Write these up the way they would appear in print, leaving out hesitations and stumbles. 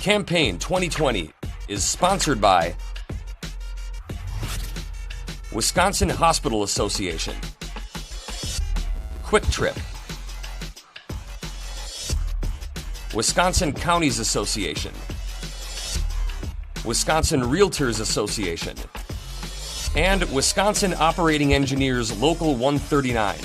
Campaign 2020 is sponsored by Wisconsin Hospital Association, Quick Trip, Wisconsin Counties Association, Wisconsin Realtors Association, and Wisconsin Operating Engineers Local 139.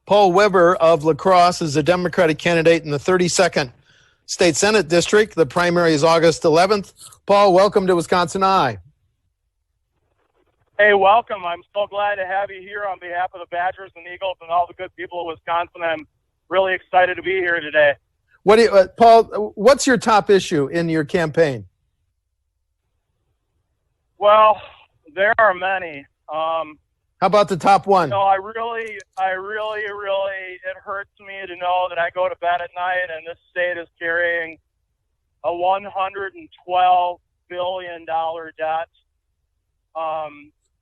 Paul Weber of La Crosse is a Democratic candidate in the 32nd State Senate District. The primary is August 11th. Paul, welcome to WisconsinEye. Hey, welcome. I'm so glad to have you here on behalf of the Badgers and Eagles and all the good people of Wisconsin. I'm really excited to be here today. Paul, what's your top issue in your campaign? Well, there are many. How about the top one? No, I really, it hurts me to know that I go to bed at night and this state is carrying a $112 billion debt.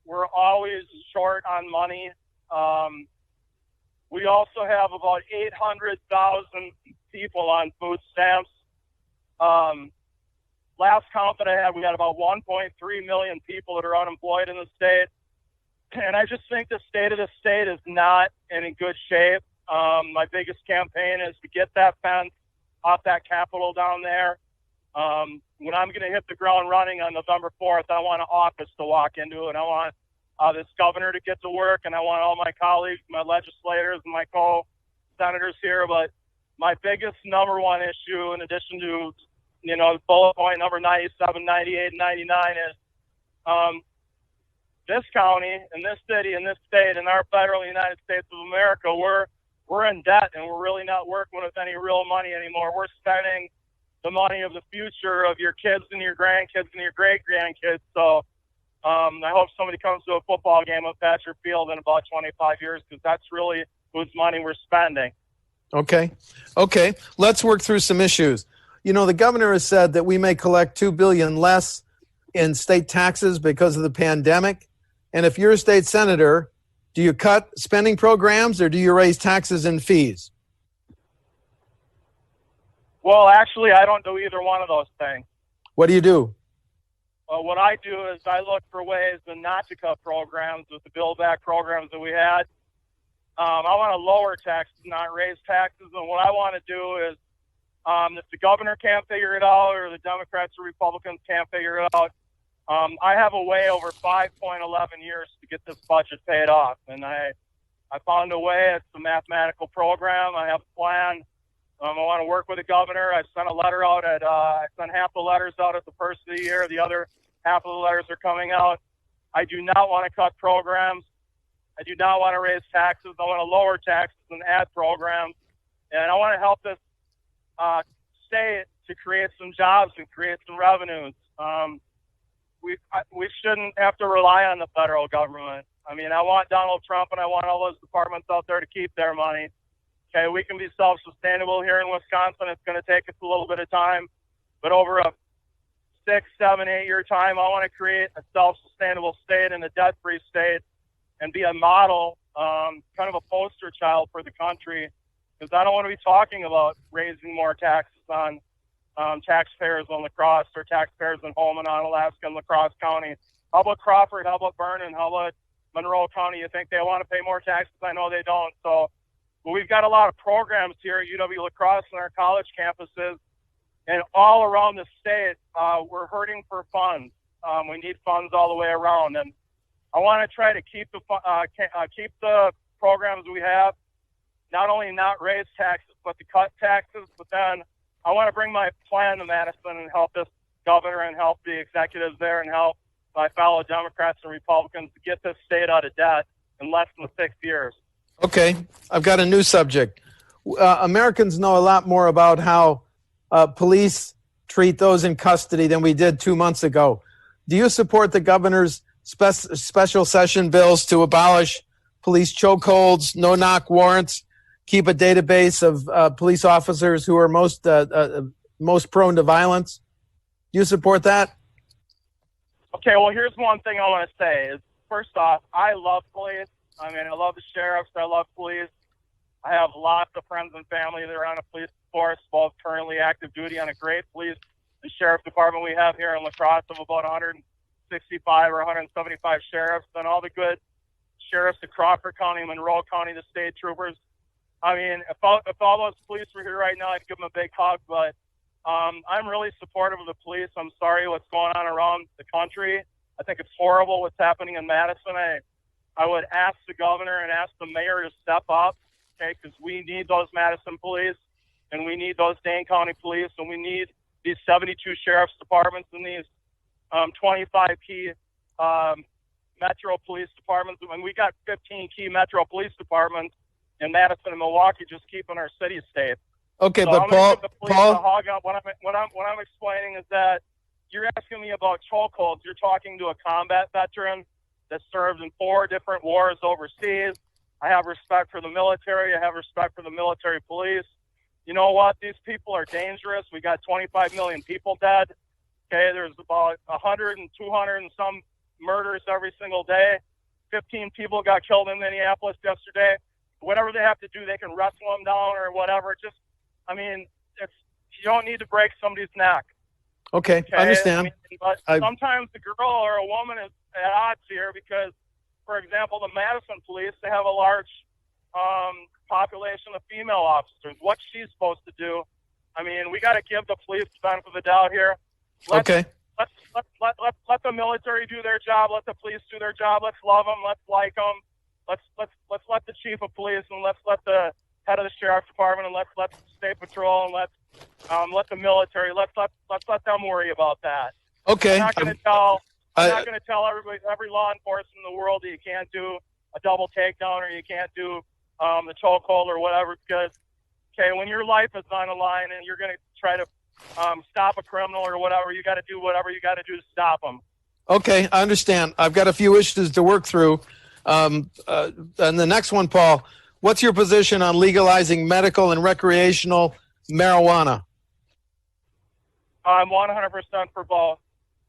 We're always short on money. We also have about 800,000 people on food stamps. Last count that I had, we had about 1.3 million people that are unemployed in the state. And I just think the state of the state is not in a good shape. My biggest campaign is to get that fence off that Capitol down there. When I'm going to hit the ground running on November 4th, I want an office to walk into, and I want this governor to get to work, and I want all my colleagues, my legislators, and my co-senators here. But my biggest number one issue, in addition to, bullet point number 97, 98, and 99 is this county and this city and this state and our federal United States of America, we're in debt, and we're really not working with any real money anymore. We're spending the money of the future of your kids and your grandkids and your great-grandkids. So I hope somebody comes to a football game at Thatcher Field in about 25 years, because that's really whose money we're spending. Okay. Let's work through some issues. The governor has said that we may collect $2 billion less in state taxes because of the pandemic. And if you're a state senator, do you cut spending programs or do you raise taxes and fees? Well, actually, I don't do either one of those things. What do you do? Well, what I do is I look for ways not to cut programs with the Build Back programs that we had. I want to lower taxes, not raise taxes. And what I want to do is, if the governor can't figure it out or the Democrats or Republicans can't figure it out, I have a way over 5.11 years to get this budget paid off. And I found a way. It's a mathematical program. I have a plan. I want to work with the governor. I sent a letter out I sent half the letters out at the first of the year. The other half of the letters are coming out. I do not want to cut programs. I do not want to raise taxes. I want to lower taxes and add programs. And I want to help this state to create some jobs and create some revenues. We shouldn't have to rely on the federal government. I mean, I want Donald Trump and I want all those departments out there to keep their money. Okay, we can be self-sustainable here in Wisconsin. It's going to take us a little bit of time, but over a 6, 7, 8 year time, I want to create a self-sustainable state and a debt-free state and be a model, kind of a poster child for the country, because I don't want to be talking about raising more taxes on taxpayers in La Crosse or taxpayers in Holman, Alaska, and La Crosse County. How about Crawford? How about Vernon? How about Monroe County? You think they want to pay more taxes? I know they don't. So we've got a lot of programs here at UW-La Crosse and our college campuses, and all around the state, we're hurting for funds. We need funds all the way around, and I want to try to keep the programs we have, not only not raise taxes, but to cut taxes. But then I want to bring my plan to Madison and help this governor and help the executives there and help my fellow Democrats and Republicans to get this state out of debt in less than 6 years. Okay, I've got a new subject. Americans know a lot more about how police treat those in custody than we did 2 months ago. Do you support the governor's special session bills to abolish police chokeholds, no-knock warrants, keep a database of police officers who are most prone to violence? Do you support that? Okay, well, here's one thing I want to say is, first off, I love police. I mean, I love the sheriffs. I love police. I have lots of friends and family that are on the police force, both currently active duty on a great police and sheriff department we have here in La Crosse of about 165 or 175 sheriffs, and all the good sheriffs of Crawford County, Monroe County, the state troopers. I mean, if all those police were here right now, I'd give them a big hug, but I'm really supportive of the police. I'm sorry what's going on around the country. I think it's horrible what's happening in Madison. I would ask the governor and ask the mayor to step up, okay, because we need those Madison police, and we need those Dane County police, and we need these 72 sheriff's departments and these 25 key metro police departments. I mean, we got 15 key metro police departments in Madison and Milwaukee, just keeping our cities safe. Okay, So but I'm gonna give the police Paul, a hog up. What I'm explaining is that you're asking me about chokeholds. You're talking to a combat veteran that served in 4 different wars overseas. I have respect for the military. I have respect for the military police. You know what? These people are dangerous. We got 25 million people dead. Okay, there's about 100 and 200 and some murders every single day. 15 people got killed in Minneapolis yesterday. Whatever they have to do, they can wrestle them down or whatever. Just, I mean, you don't need to break somebody's neck. okay, I understand. I mean, but sometimes the girl or a woman is at odds here because, for example, the Madison police, they have a large population of female officers. What's she supposed to do? I mean, we got to give the police the benefit of the doubt here. Let the military do their job. Let the police do their job. Let's love them. Let's like them. Let's let the chief of police and let's let the head of the sheriff's department and let's let the state patrol and let the military. Let's let them worry about that. Okay. I'm not going to tell every law enforcement in the world that you can't do a double takedown or you can't do the chokehold or whatever, because when your life is on the line and you're going to try to stop a criminal or whatever, you got to do whatever you got to do to stop them. Okay, I understand. I've got a few issues to work through. And the next one, Paul, what's your position on legalizing medical and recreational marijuana? I'm 100% for both.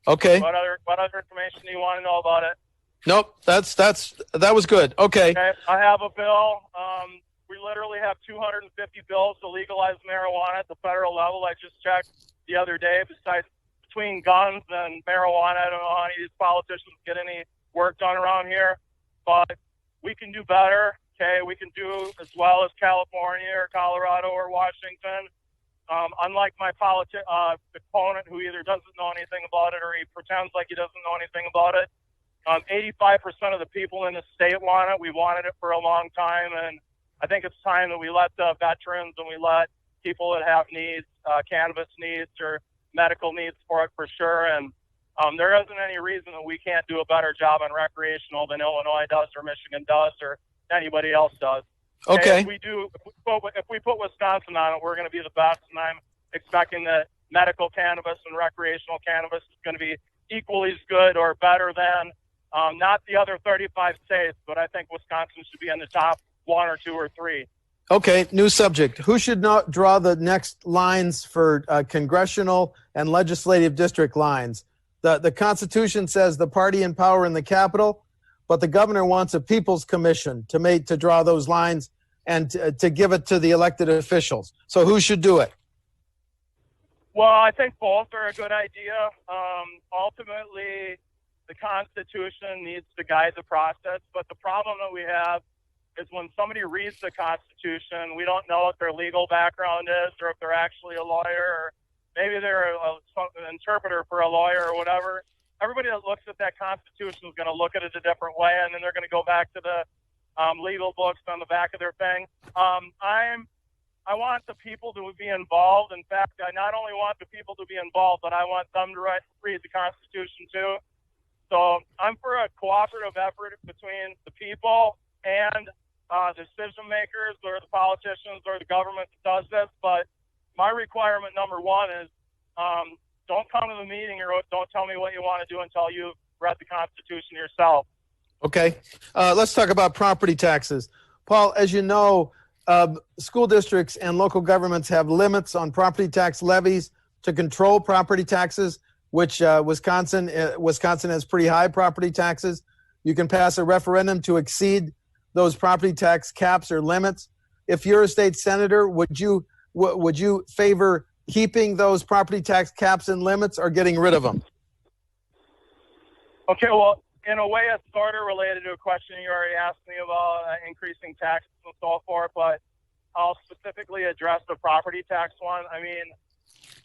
Okay. What other information do you want to know about it? Nope, that was good. Okay. I have a bill. We literally have 250 bills to legalize marijuana at the federal level. I just checked the other day. Besides, between guns and marijuana, I don't know how any of these politicians get any work done around here, but we can do better. Okay, we can do as well as California or Colorado or Washington. Unlike my opponent who either doesn't know anything about it or he pretends like he doesn't know anything about it. 85% of the people in the state want it. We wanted it for a long time, and I think it's time that we let the veterans and we let people that have needs, cannabis needs or medical needs for it for sure. And there isn't any reason that we can't do a better job on recreational than Illinois does or Michigan does or anybody else does. Okay. If we put Wisconsin on it, we're going to be the best, and I'm expecting that medical cannabis and recreational cannabis is going to be equally as good or better than not the other 35 states, but I think Wisconsin should be in the top 1 or 2 or 3. Okay, new subject. Who should not draw the next lines for congressional and legislative district lines? The Constitution says the party in power in the Capitol, but the governor wants a people's commission to draw those lines and to give it to the elected officials. So who should do it? Well, I think both are a good idea. Ultimately, the Constitution needs to guide the process, but the problem that we have is when somebody reads the Constitution, we don't know what their legal background is or if they're actually a lawyer or maybe they're an interpreter for a lawyer or whatever. Everybody that looks at that Constitution is going to look at it a different way, and then they're going to go back to the legal books on the back of their thing. I want the people to be involved. In fact, I not only want the people to be involved, but I want them to read the Constitution too. So I'm for a cooperative effort between the people and decision makers or the politicians or the government that does this. But my requirement number one is don't come to the meeting or don't tell me what you want to do until you've read the Constitution yourself. Okay. Let's talk about property taxes. Paul, as you know, school districts and local governments have limits on property tax levies to control property taxes, which Wisconsin has pretty high property taxes. You can pass a referendum to exceed those property tax caps or limits? If you're a state senator, would you favor keeping those property tax caps and limits or getting rid of them? Okay, well, in a way, it's sort of related to a question you already asked me about increasing taxes and so forth, but I'll specifically address the property tax one. I mean,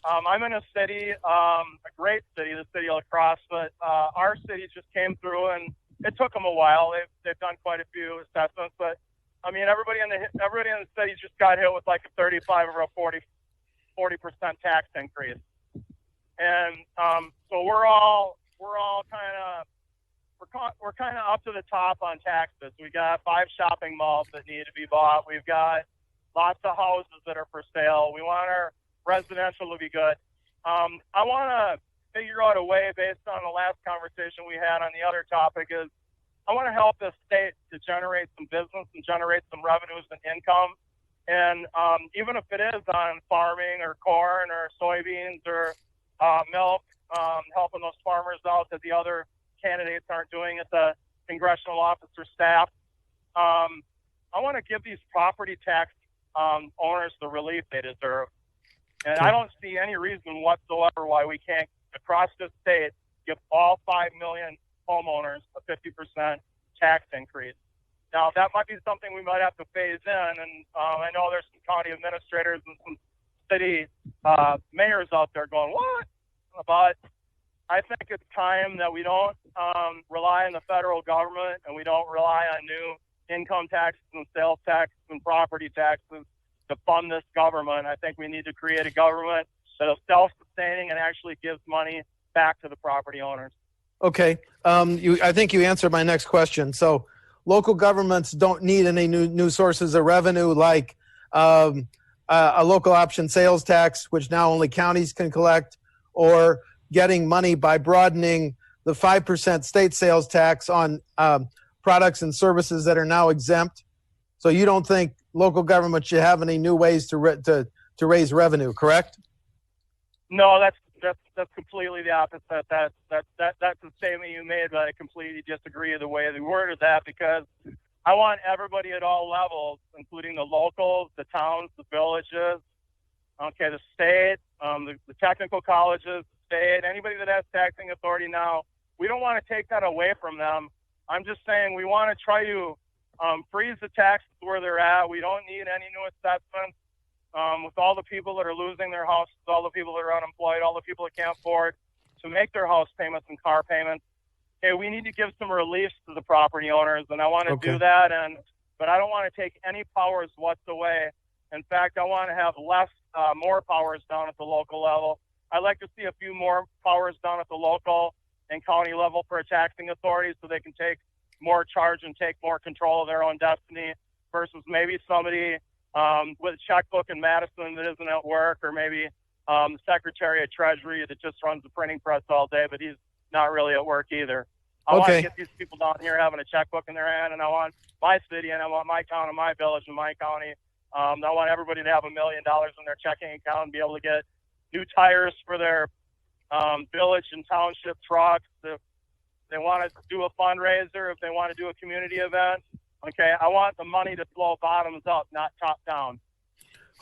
I'm in a city, a great city, the city of Crosse, but our city just came through, and it took them a while. They've done quite a few assessments, but I mean, everybody in the city just got hit with like a 35 or a 40% tax increase, and so we're kind of up to the top on taxes. We got 5 shopping malls that need to be bought. We've got lots of houses that are for sale. We want our residential to be good. I want to figure out a way, based on the last conversation we had on the other topic, is I want to help this state to generate some business and generate some revenues and income. And even if it is on farming or corn or soybeans or milk, helping those farmers out that the other candidates aren't doing at the congressional office or staff. I want to give these property tax owners the relief they deserve. And I don't see any reason whatsoever why we can't, across this state, give all 5 million homeowners a 50% tax increase. Now, that might be something we might have to phase in, and I know there's some county administrators and some city mayors out there going, what? But I think it's time that we don't rely on the federal government and we don't rely on new income taxes and sales taxes and property taxes to fund this government. I think we need to create a government that is self-sustaining and actually gives money back to the property owners. Okay. I think you answered my next question. So local governments don't need any new sources of revenue like a local option sales tax, which now only counties can collect, or getting money by broadening the 5% state sales tax on products and services that are now exempt. So you don't think local government should have any new ways to raise revenue, correct? No, that's completely the opposite. That's the statement you made, but I completely disagree with the way they worded that, because I want everybody at all levels, including the locals, the towns, the villages, okay, the state, the technical colleges, the state, anybody that has taxing authority now. We don't want to take that away from them. I'm just saying we want to try to freeze the taxes where they're at. We don't need any new assessments. With all the people that are losing their houses, all the people that are unemployed, all the people that can't afford to make their house payments and car payments, okay, we need to give some relief to the property owners, and I want to do that. But I don't want to take any powers whatsoever. In fact, I want to have more powers down at the local level. I'd like to see a few more powers down at the local and county level for a taxing authority, so they can take more charge and take more control of their own destiny, versus maybe somebody with a checkbook in Madison that isn't at work, or maybe the Secretary of Treasury that just runs the printing press all day, but he's not really at work either. I want to get these people down here having a checkbook in their hand, and I want my city, and I want my town and my village and my county. I want everybody to have $1 million in their checking account and be able to get new tires for their village and township trucks. If they want to do a fundraiser, if they want to do a community event, okay, I want the money to flow bottoms up, not top down.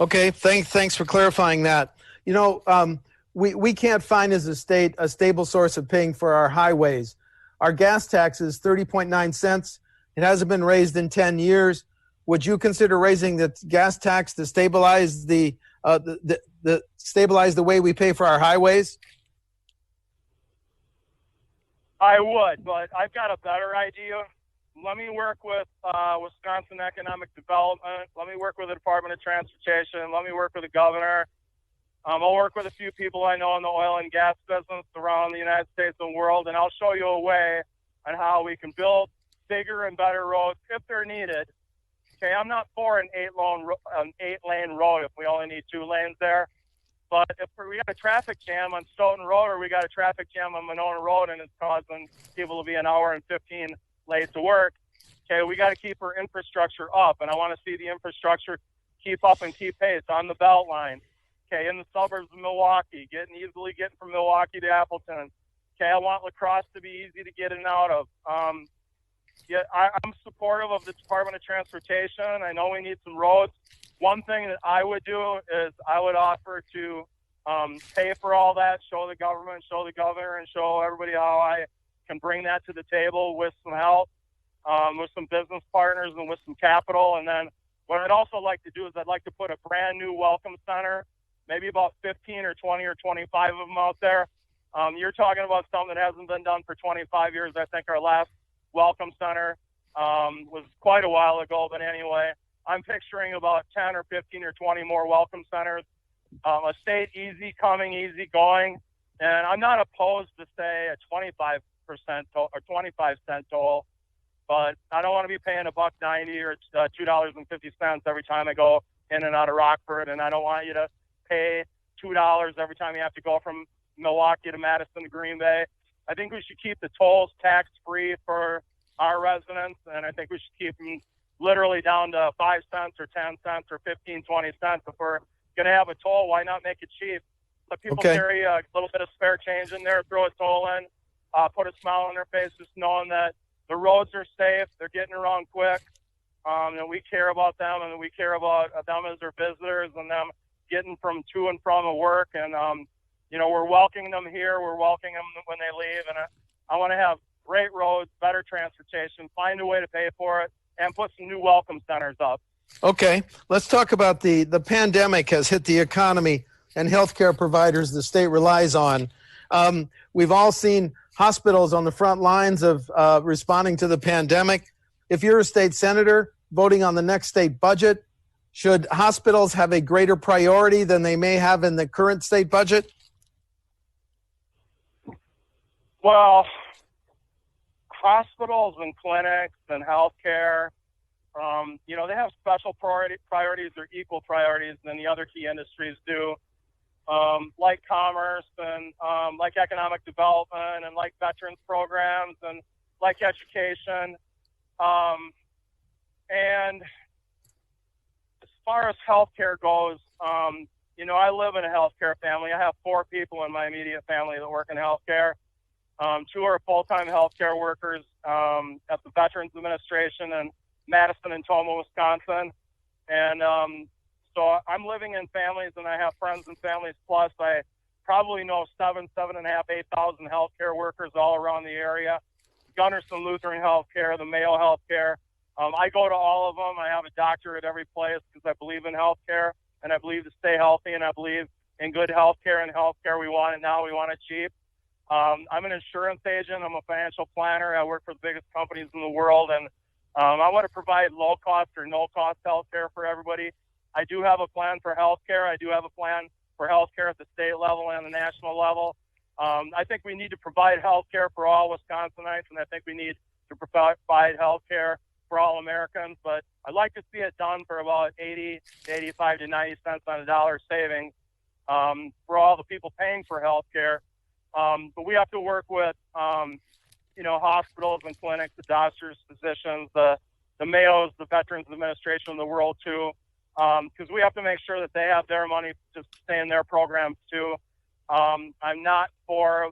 Okay, thanks for clarifying that. You know, we can't find as a state a stable source of paying for our highways. Our gas tax is 30.9 cents. It hasn't been raised in 10 years. Would you consider raising the gas tax to stabilize stabilize the way we pay for our highways? I would, but I've got a better idea. Let me work with Wisconsin Economic Development. Let me work with the Department of Transportation. Let me work with the governor. I'll work with a few people I know in the oil and gas business around the United States and the world, and I'll show you a way on how we can build bigger and better roads if they're needed. Okay, I'm not for an 8-lane road if we only need 2 lanes there. But if we got a traffic jam on Stoughton Road, or we got a traffic jam on Monona Road, and it's causing people to be an hour and 15 late to work, okay, we got to keep our infrastructure up. And I want to see the infrastructure keep up and keep pace on the Beltline, okay, in the suburbs of Milwaukee, getting from Milwaukee to Appleton. Okay, I want La Crosse to be easy to get in and out of. Yeah, I'm supportive of the Department of Transportation. I know we need some roads. One thing that I would do is I would offer to pay for all that, show the government, show the governor, and show everybody how I can bring that to the table with some help, with some business partners and with some capital. And then what I'd also like to do is I'd like to put a brand new welcome center, maybe about 15 or 20 or 25 of them out there. You're talking about something that hasn't been done for 25 years. I think our last welcome center was quite a while ago, but anyway, I'm picturing about 10 or 15 or 20 more welcome centers. A state easy coming, easy going, and I'm not opposed to say a 25% toll or 25-cent toll, but I don't want to be paying $1.90 or $2.50 every time I go in and out of Rockford, and I don't want you to pay $2 every time you have to go from Milwaukee to Madison to Green Bay. I think we should keep the tolls tax-free for our residents, and I think we should keep them literally down to 5 cents or 10 cents or 15, 20 cents. If we're going to have a toll, why not make it cheap? Let people carry a little bit of spare change in there, throw a toll in, put a smile on their face, just knowing that the roads are safe, they're getting around quick, and we care about them, and we care about them as their visitors and them getting from to and from work. And, we're welcoming them here. We're welcoming them when they leave. And I want to have great roads, better transportation, find a way to pay for it, and put some new welcome centers up. Okay, let's talk about the pandemic has hit the economy and healthcare providers the state relies on. We've all seen hospitals on the front lines of responding to the pandemic. If you're a state senator voting on the next state budget, should hospitals have a greater priority than they may have in the current state budget? Well, hospitals and clinics and healthcare, they have special priorities or equal priorities than the other key industries do, like commerce and like economic development and like veterans programs and like education. And as far as healthcare goes, I live in a healthcare family. I have 4 people in my immediate family that work in healthcare. 2 are full-time healthcare workers at the Veterans Administration in Madison and Toma, Wisconsin. And so I'm living in families, and I have friends and families. Plus, I probably know 7,500, 8,000 healthcare workers all around the area. Gunderson Lutheran Healthcare, the Mayo Healthcare. I go to all of them. I have a doctor at every place because I believe in healthcare, and I believe to stay healthy, and I believe in good healthcare. And healthcare, we want it now. We want it cheap. I'm an insurance agent. I'm a financial planner. I work for the biggest companies in the world, and I want to provide low-cost or no-cost healthcare for everybody. I do have a plan for healthcare. I do have a plan for healthcare at the state level and the national level. I think we need to provide healthcare for all Wisconsinites, and I think we need to provide healthcare for all Americans. But I'd like to see it done for about 80, 85 to 90 cents on a dollar savings for all the people paying for healthcare. But we have to work with, hospitals and clinics, the doctors, physicians, the Mayos, the Veterans Administration of the world too, because we have to make sure that they have their money to stay in their programs too. I'm not for,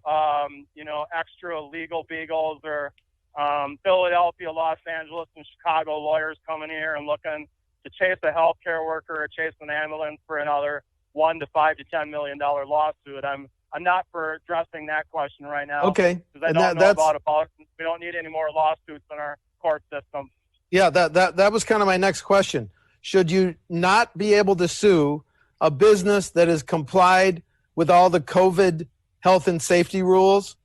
extra legal beagles or Philadelphia, Los Angeles, and Chicago lawyers coming here and looking to chase a healthcare worker or chase an ambulance for another $1 to $5 to $10 million lawsuit. I'm not for addressing that question right now. Okay. Because I don't know about it. We don't need any more lawsuits in our court system. Yeah, that was kind of my next question. Should you not be able to sue a business that has complied with all the COVID health and safety rules?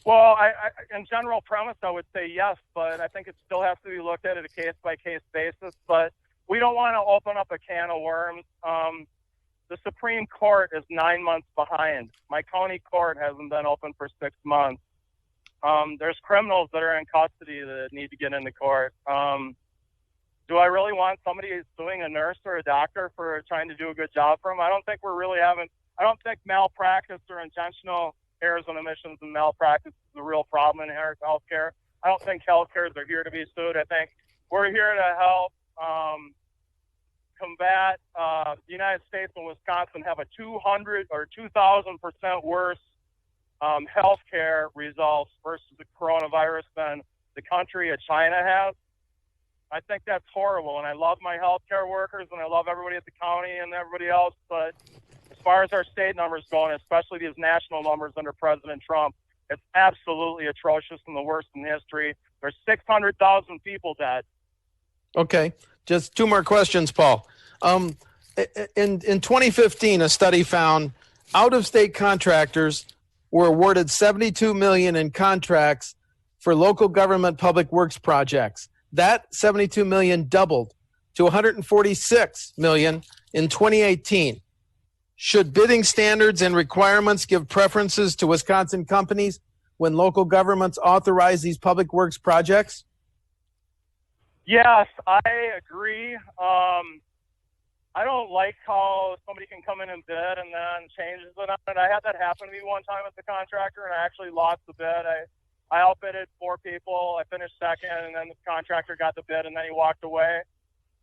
Well, I in general premise, I would say yes, but I think it still has to be looked at a case-by-case basis. But we don't want to open up a can of worms. The Supreme Court is 9 months behind. My county court hasn't been open for 6 months. There's criminals that are in custody that need to get into court. Do I really want somebody suing a nurse or a doctor for trying to do a good job for them? I don't think I don't think malpractice or intentional errors and omissions and malpractice is a real problem in healthcare. I don't think healthcares are here to be sued. I think we're here to help combat the United States and Wisconsin have a 200 or 2,000% worse healthcare results versus the coronavirus than the country of China has. I think that's horrible, and I love my healthcare workers, and I love everybody at the county and everybody else, but as far as our state numbers go, and especially these national numbers under President Trump, it's absolutely atrocious and the worst in history. There's 600,000 people dead. Okay, just two more questions, Paul. In 2015, a study found out-of-state contractors were awarded $72 million in contracts for local government public works projects. That $72 million doubled to $146 million in 2018. Should bidding standards and requirements give preferences to Wisconsin companies when local governments authorize these public works projects? Yes, I agree. I don't like how somebody can come in and bid and then changes it. And I had that happen to me one time with the contractor, and I actually lost the bid. I outbidded 4 people. I finished second, and then the contractor got the bid, and then he walked away.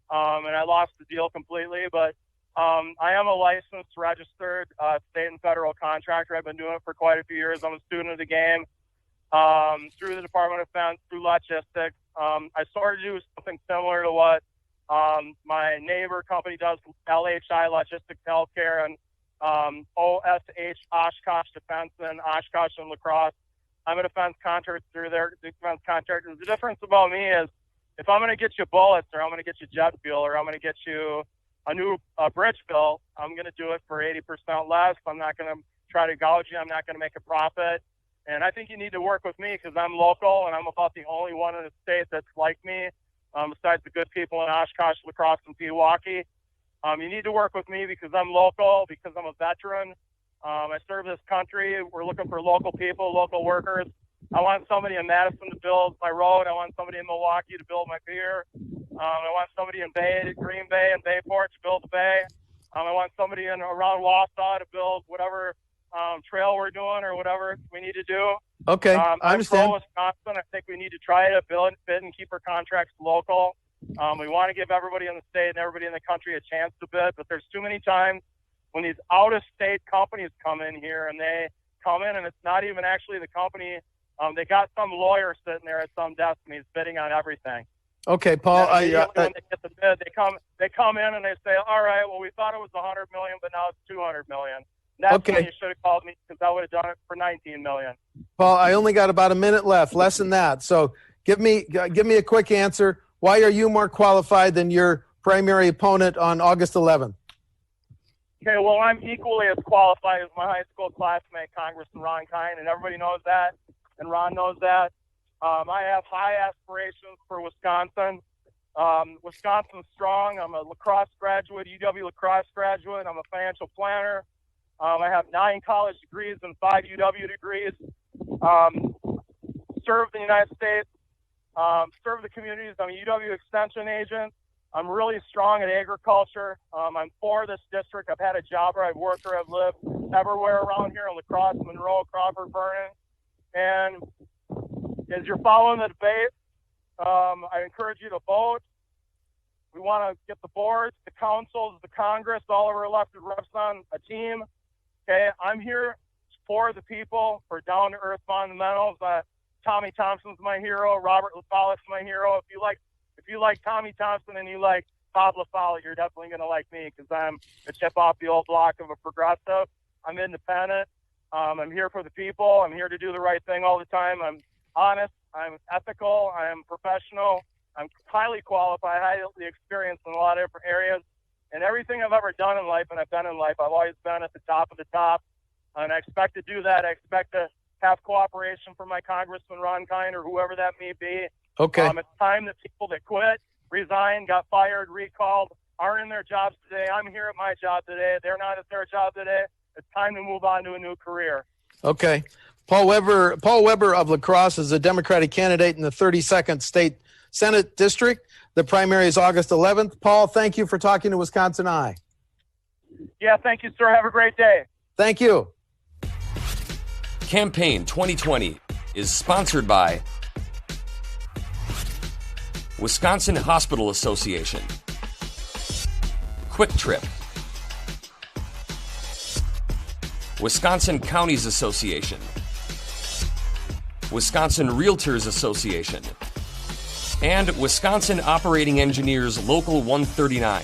And I lost the deal completely. But I am a licensed, registered state and federal contractor. I've been doing it for quite a few years. I'm a student of the game through the Department of Defense, through logistics. I started to do something similar to what my neighbor company does, LHI Logistics Healthcare, and OSH Oshkosh Defense in Oshkosh and La Crosse. I'm a defense contractor through their defense contractors. The difference about me is if I'm going to get you bullets, or I'm going to get you jet fuel, or I'm going to get you a new bridge built, I'm going to do it for 80% less. I'm not going to try to gouge you. I'm not going to make a profit. And I think you need to work with me because I'm local, and I'm about the only one in the state that's like me, besides the good people in Oshkosh, La Crosse, and Pewaukee. You need to work with me because I'm local, because I'm a veteran. I serve this country. We're looking for local people, local workers. I want somebody in Madison to build my road. I want somebody in Milwaukee to build my pier. I want somebody in Green Bay and Bayport to build the bay. I want somebody around Wausau to build whatever trail we're doing or whatever we need to do. Okay, I understand. I'm pro Wisconsin. I think we need to try to bid and keep our contracts local. We want to give everybody in the state and everybody in the country a chance to bid, but there's too many times when these out-of-state companies come in here and they come in and it's not even actually the company. They got some lawyer sitting there at some desk and he's bidding on everything. Okay, Paul. When they get the bid, they come in and they say, all right, well, we thought it was $100 million, but now it's $200 million. That's okay. when you should have called me because I would have done it for $19 million. Paul, I only got about a minute left, less than that. So give me a quick answer. Why are you more qualified than your primary opponent on August 11th? Okay, well, I'm equally as qualified as my high school classmate, Congressman Ron Kine, and everybody knows that, and Ron knows that. I have high aspirations for Wisconsin. Wisconsin's strong. I'm a La Crosse graduate, UW La Crosse graduate. I'm a financial planner. I have 9 college degrees and 5 UW degrees. Served the United States, served the communities. I'm a UW extension agent. I'm really strong at agriculture. I'm for this district. I've had a job where I've worked or I've lived everywhere around here in La Crosse, Monroe, Crawford, Vernon. And as you're following the debate, I encourage you to vote. We want to get the boards, the councils, the Congress, all of our elected reps on a team. Okay, I'm here for the people, for down-to-earth fundamentals. Tommy Thompson's my hero. Robert LaFollette's my hero. If you like Tommy Thompson and you like Bob LaFollette, you're definitely going to like me because I'm a chip off the old block of a progressive. I'm independent. I'm here for the people. I'm here to do the right thing all the time. I'm honest. I'm ethical. I'm professional. I'm highly qualified, highly experienced in a lot of different areas. And everything I've ever done in life, and I've done in life, I've always been at the top of the top. And I expect to do that. I expect to have cooperation from my Congressman Ron Kine or whoever that may be. Okay. It's time that people that quit, resigned, got fired, recalled, aren't in their jobs today. I'm here at my job today. They're not at their job today. It's time to move on to a new career. Okay. Paul Weber of La Crosse is a Democratic candidate in the 32nd State Senate District. The primary is August 11th. Paul, thank you for talking to WisconsinEye. Yeah, thank you, sir. Have a great day. Thank you. Campaign 2020 is sponsored by Wisconsin Hospital Association, Quick Trip, Wisconsin Counties Association, Wisconsin Realtors Association, and Wisconsin Operating Engineers Local 139.